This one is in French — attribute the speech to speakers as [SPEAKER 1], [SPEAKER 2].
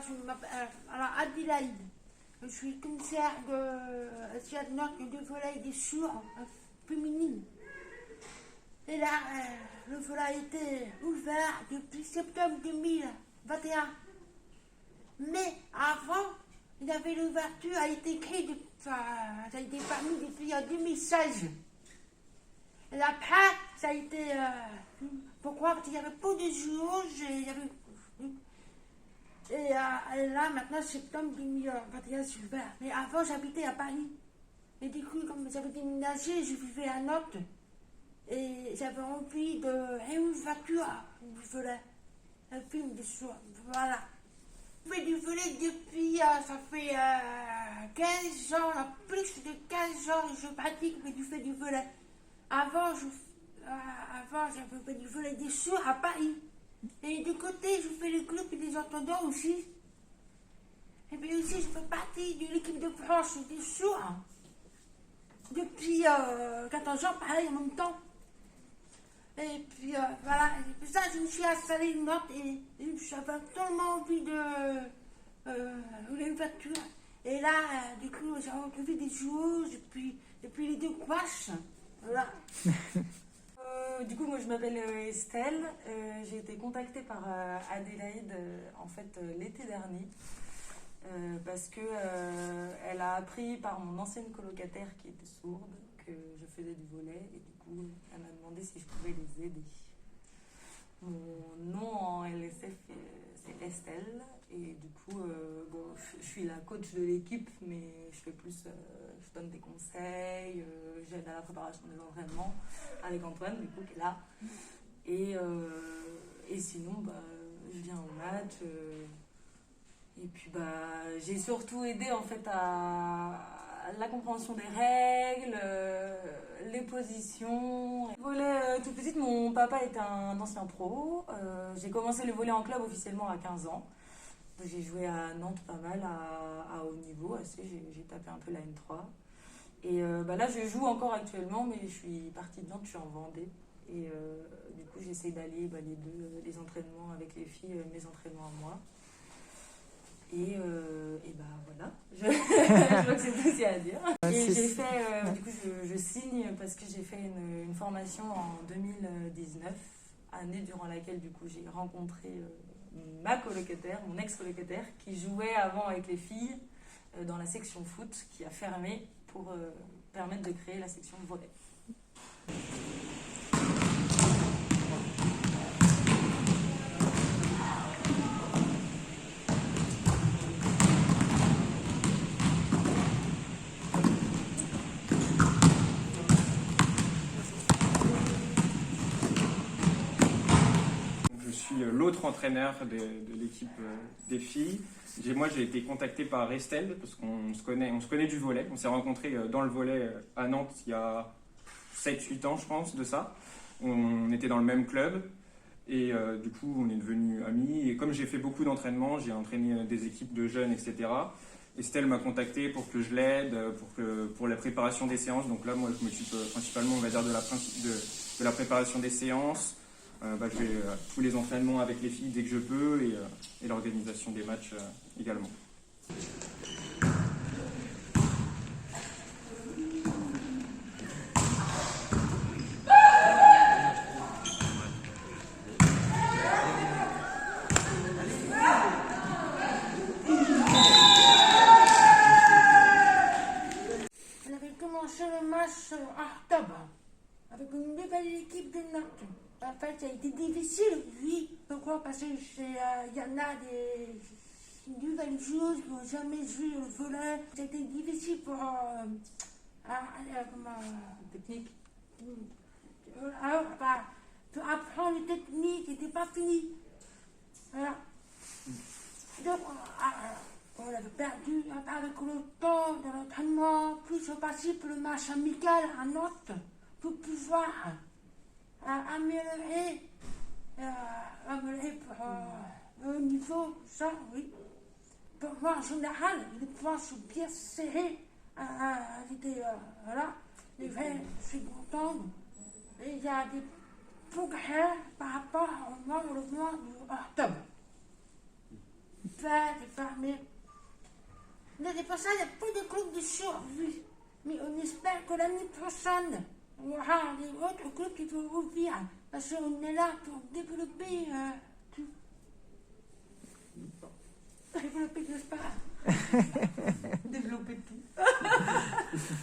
[SPEAKER 1] Je m'appelle alors Adélaïde. Je suis commissaire de Ciudad Norte de volaille des sourds féminines. Et là, le volaille a été ouvert depuis septembre 2021. Mais avant, il y avait l'ouverture, a été créée, ça a été permis depuis 2016. Et après, ça a été. Pourquoi? Parce qu'il y avait pas de joueuses, et là, maintenant, septembre 2021, c'est ouvert. Mais avant, j'habitais à Paris. Et du coup, comme j'avais déménagé, je vivais à Nantes. Et j'avais envie de réouverture du volet. Un film de soir. Voilà. Je fais du volet depuis, ça fait 15 ans, plus de 15 ans, je pratique, mais je fais du volet. Avant, j'avais fait du volet des sourds à Paris. Et du côté, je fais le club des entendants aussi. Et puis aussi, je fais partie de l'équipe de France des sourds. Depuis 14 ans, pareil, en même temps. Et puis voilà, et puis ça, je me suis installée une note et j'avais tellement envie de l'ouverture. Et là, du coup, j'ai rencontré des joueuses et puis les deux coaches. Voilà.
[SPEAKER 2] Du coup, moi je m'appelle Estelle. J'ai été contactée par Adélaïde en fait l'été dernier parce que elle a appris par mon ancienne colocataire qui était sourde que je faisais du volley et du coup elle m'a demandé si je pouvais les aider. Mon nom en LSF c'est Estelle et du coup bon, je suis la coach de l'équipe mais je fais plus, je donne des conseils, j'aide à la préparation des entraînements avec Antoine du coup qui est là et sinon bah, je viens au match et puis bah, j'ai surtout aidé en fait à la compréhension des règles, les positions. Le volley tout petite, mon papa était un ancien pro. J'ai commencé le volley en club officiellement à 15 ans. J'ai joué à Nantes pas mal, à haut niveau, assez. J'ai tapé un peu la N3. Et bah là, je joue encore actuellement, mais je suis partie de Nantes, je suis en Vendée. Et du coup, j'essaie d'allier les deux, les entraînements avec les filles, mes entraînements à moi. Et bah voilà, je crois que c'est tout ce qu'il y a à dire. Et j'ai fait, du coup je signe parce que j'ai fait une formation en 2019, année durant laquelle du coup j'ai rencontré ma colocataire, mon ex-colocataire, qui jouait avant avec les filles dans la section foot, qui a fermé pour permettre de créer la section volley.
[SPEAKER 3] L'autre entraîneur de l'équipe des filles. Moi, j'ai été contacté par Estelle parce qu'on se connaît du volley. On s'est rencontrés dans le volley à Nantes il y a 7-8 ans, je pense, de ça. On était dans le même club et du coup, on est devenus amis. Et comme j'ai fait beaucoup d'entraînements, j'ai entraîné des équipes de jeunes, etc. Estelle m'a contacté pour que je l'aide, pour la préparation des séances. Donc là, moi, je m'occupe principalement, on va dire, de la préparation des séances. Je fais tous les entraînements avec les filles dès que je peux et l'organisation des matchs également.
[SPEAKER 1] On avait commencé le match en octobre avec une nouvelle équipe de Nantes. En fait, ça a été difficile, oui. Pourquoi? Parce qu'il y en a des nouvelles joueuses qui n'ont jamais joué le volley. C'était difficile pour
[SPEAKER 2] Technique.
[SPEAKER 1] pour apprendre les techniques, c'était pas fini. Voilà. Donc, on avait perdu avec le temps de l'entraînement, plus passé pour le match amical à Nantes pour pouvoir améliorer pour au niveau, ça, oui. Pour moi, en général, les points sont bien serrés. Voilà, les 20 secondes. Et il y a des progrès par rapport au mois d'octobre. ouvert, est fermé. Mais pour ça, il y a peu de clubs de survie. Mais on espère que l'année prochaine, il y aura des autres clubs qui vont ouvrir. Parce qu'on est là pour développer tout. Développer, n'est-ce pas?
[SPEAKER 2] Développer tout.